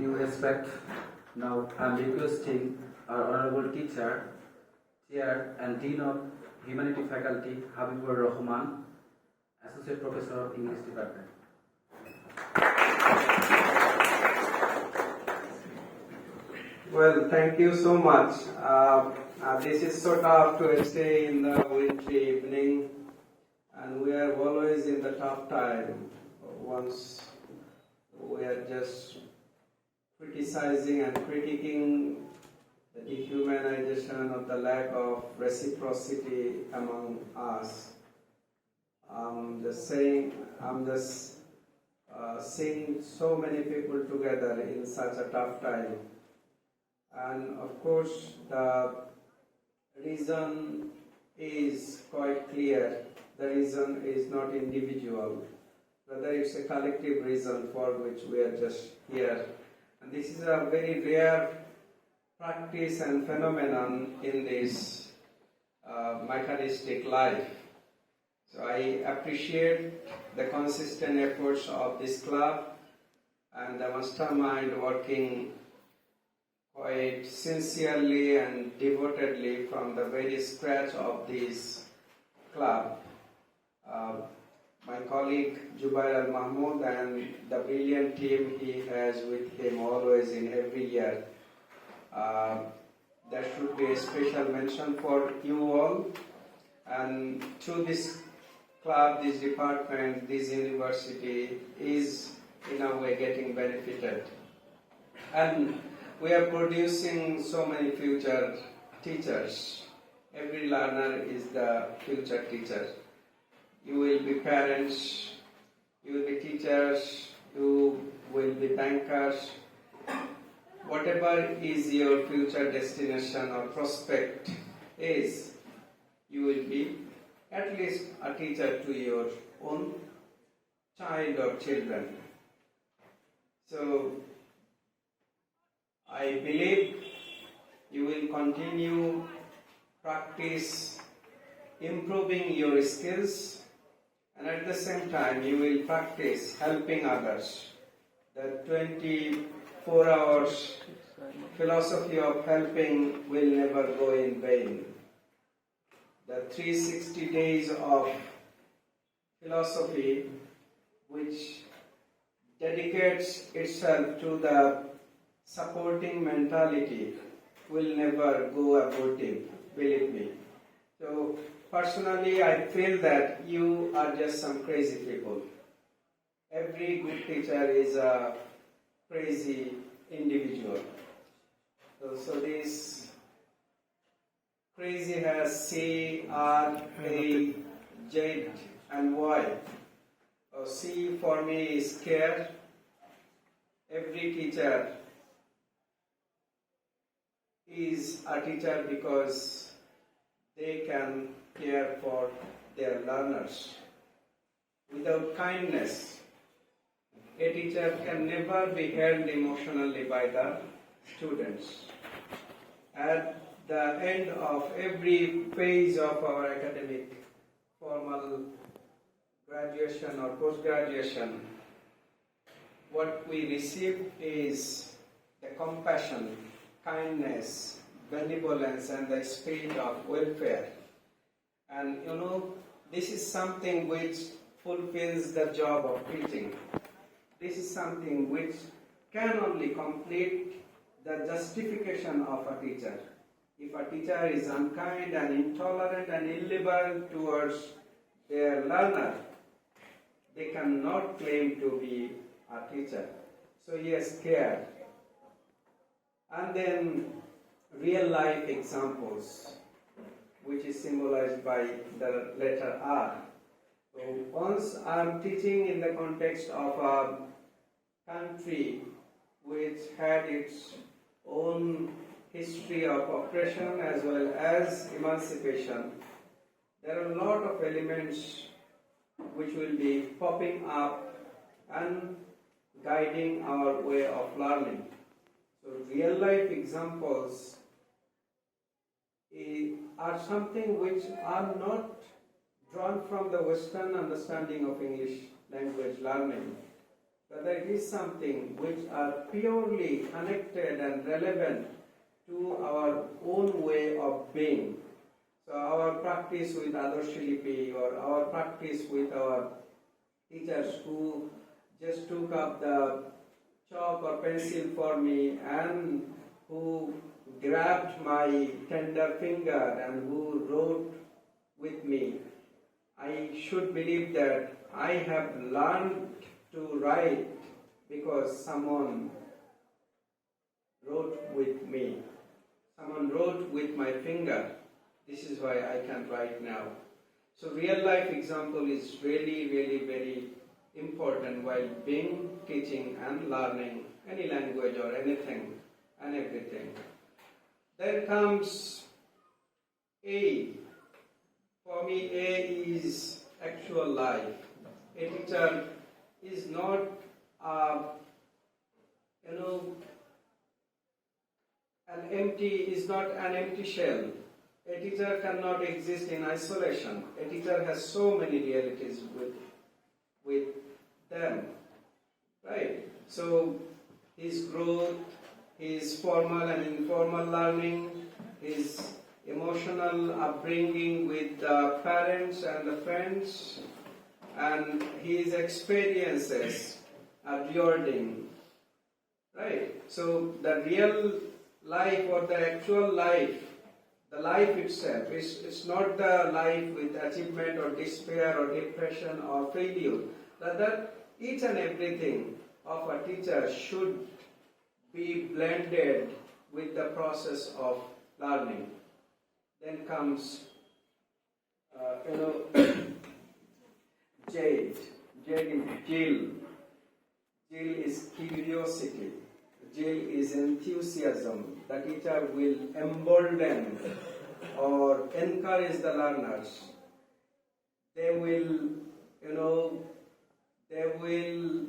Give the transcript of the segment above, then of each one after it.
due respect, now I am requesting our Honorable Teacher, Chair and Dean of Humanity Faculty, Habibur Rahman, Associate Professor of English Department. Well, thank you so much. This is so tough to stay in the wintry evening, and we are always in the tough time. Once we are just criticizing and critiquing the dehumanization of the lack of reciprocity among us. I'm just seeing so many people together in such a tough time. And of course, the reason is quite clear. The reason is not individual, rather it's a collective reason for which we are just here. And this is a very rare practice and phenomenon in this mechanistic life. So I appreciate the consistent efforts of this club and the mastermind working quite sincerely and devotedly from the very scratch of this club. My colleague Jubair Al-Mahmoud and the brilliant team he has with him always in every year. There should be a special mention for you all. And through this club, this department, this university is in a way getting benefited. And we are producing so many future teachers. Every learner is the future teacher. You will be parents, you will be teachers, you will be bankers. Whatever is your future destination or prospect is, you will be at least a teacher to your own child or children. So, I believe you will continue practice improving your skills, and at the same time you will practice helping others. The 24 hours philosophy of helping will never go in vain. The 360 days of philosophy which dedicates itself to the supporting mentality will never go abortive, believe me. So personally I feel that you are just some crazy people. Every good teacher is a crazy individual. So this crazy has C, R, A, Z and Y. C for me is care. Every teacher is a teacher because they can care for their learners. Without kindness, a teacher can never be held emotionally by the students. At the end of every phase of our academic formal graduation or post-graduation, what we receive is the compassion, kindness, benevolence and the spirit of welfare. And this is something which fulfills the job of teaching. This is something which can only complete the justification of a teacher. If a teacher is unkind and intolerant and illiberal towards their learner, they cannot claim to be a teacher. So yes, care. And then real life examples, which is symbolized by the letter R. So once I am teaching in the context of a country which had its own history of oppression as well as emancipation, there are a lot of elements which will be popping up and guiding our way of learning. So real life examples are something which are not drawn from the Western understanding of English language learning. Rather, it is something which are purely connected and relevant to our own way of being. So our practice with Adarsh Lipi or our practice with our teachers who just took up the chalk or pencil for me and who grabbed my tender finger and who wrote with me, I should believe that I have learned to write because someone wrote with me. Someone wrote with my finger. This is why I can write now. So real life example is really, really very important while being teaching and learning any language or anything and everything. Then comes A. For me, A is actual life. A teacher is not an empty shell. A teacher cannot exist in isolation. A teacher has so many realities with them, right? So his growth, his formal and informal learning, his emotional upbringing with the parents and the friends, and his experiences are rewarding, right? So the real life or the actual life, the life itself, is not the life with achievement or despair or depression or failure. Rather, each and everything of a teacher should be blended with the process of learning. Then comes, Jade. Jade is Jill. Jill is curiosity. Jill is enthusiasm. The teacher will embolden or encourage the learners. They will, they will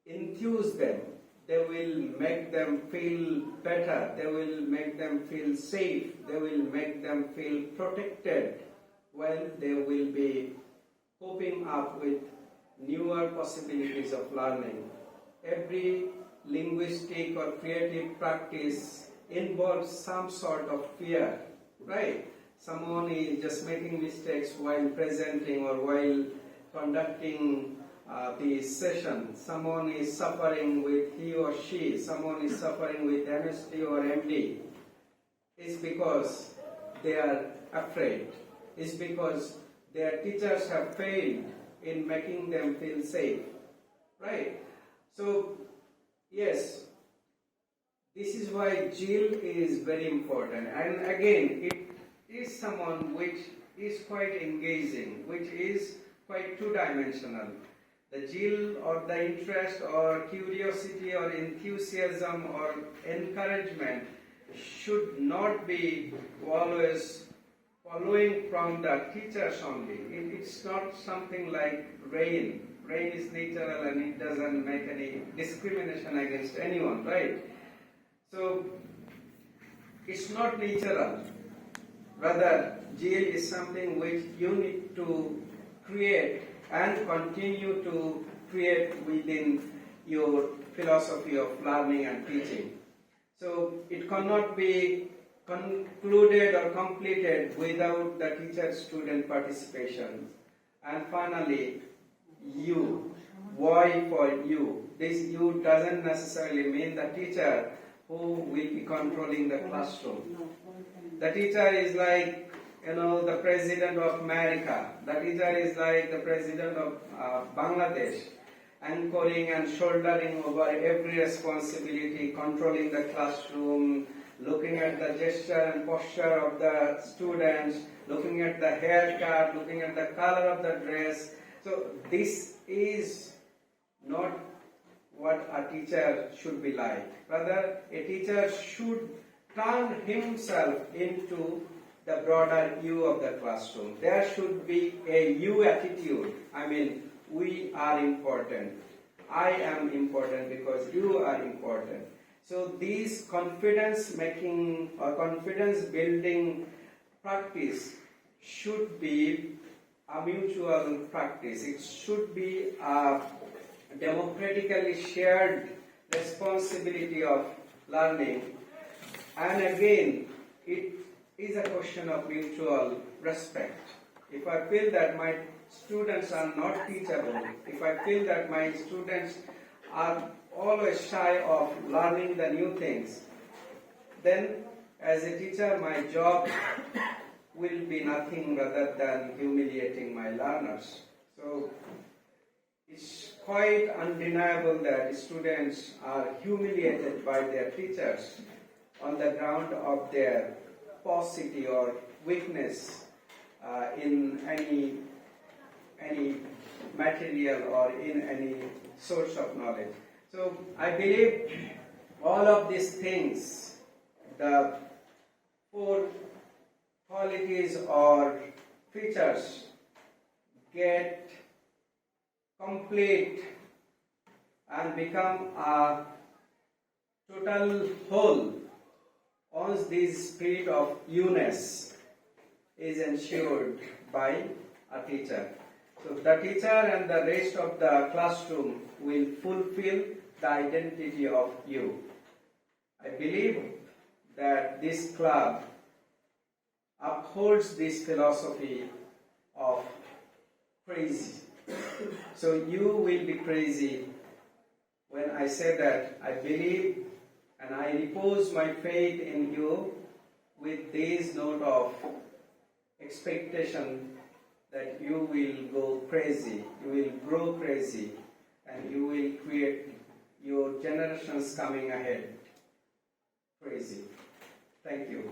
enthuse them. They will make them feel better. They will make them feel safe. They will make them feel protected while they will be coping up with newer possibilities of learning. Every linguistic or creative practice involves some sort of fear, right? Someone is just making mistakes while presenting or while conducting the session. Someone is suffering with he or she. Someone is suffering with MSD or MD. It's because they are afraid. It's because their teachers have failed in making them feel safe, right? So, yes, this is why Jill is very important. And again, it is someone which is quite engaging, which is quite two-dimensional. The Jill or the interest or curiosity or enthusiasm or encouragement should not be always following from the teachers only. It's not something like rain. Rain is natural and it doesn't make any discrimination against anyone, right? So, it's not natural. Rather, Jill is something which you need to create and continue to create within your philosophy of learning and teaching. So, it cannot be concluded or completed without the teacher-student participation. And finally, you. Why for you? This you doesn't necessarily mean the teacher who will be controlling the classroom. The teacher is like, the president of America. The teacher is like the president of Bangladesh, anchoring and shouldering over every responsibility, controlling the classroom, looking at the gesture and posture of the students, looking at the haircut, looking at the color of the dress. So this is not what a teacher should be like. Rather, a teacher should turn himself into the broader you of the classroom. There should be a you attitude. I mean, we are important. I am important because you are important. So these confidence making or confidence building practice should be a mutual practice. It should be a democratically shared responsibility of learning, and again, it is a question of mutual respect. If I feel that my students are not teachable, if I feel that my students are always shy of learning the new things, then as a teacher, my job will be nothing rather than humiliating my learners. So it's quite undeniable that students are humiliated by their teachers on the ground of their paucity or weakness in any material or in any source of knowledge. So I believe all of these things, the 4 qualities or features, get complete and become a total whole once this spirit of unity is ensured by a teacher. So the teacher and the rest of the classroom will fulfill the identity of you. I believe that this club upholds this philosophy of crazy. So you will be crazy when I say that I believe and I repose my faith in you with this note of expectation that you will go crazy, you will grow crazy, and you will create your generations coming ahead crazy. Thank you.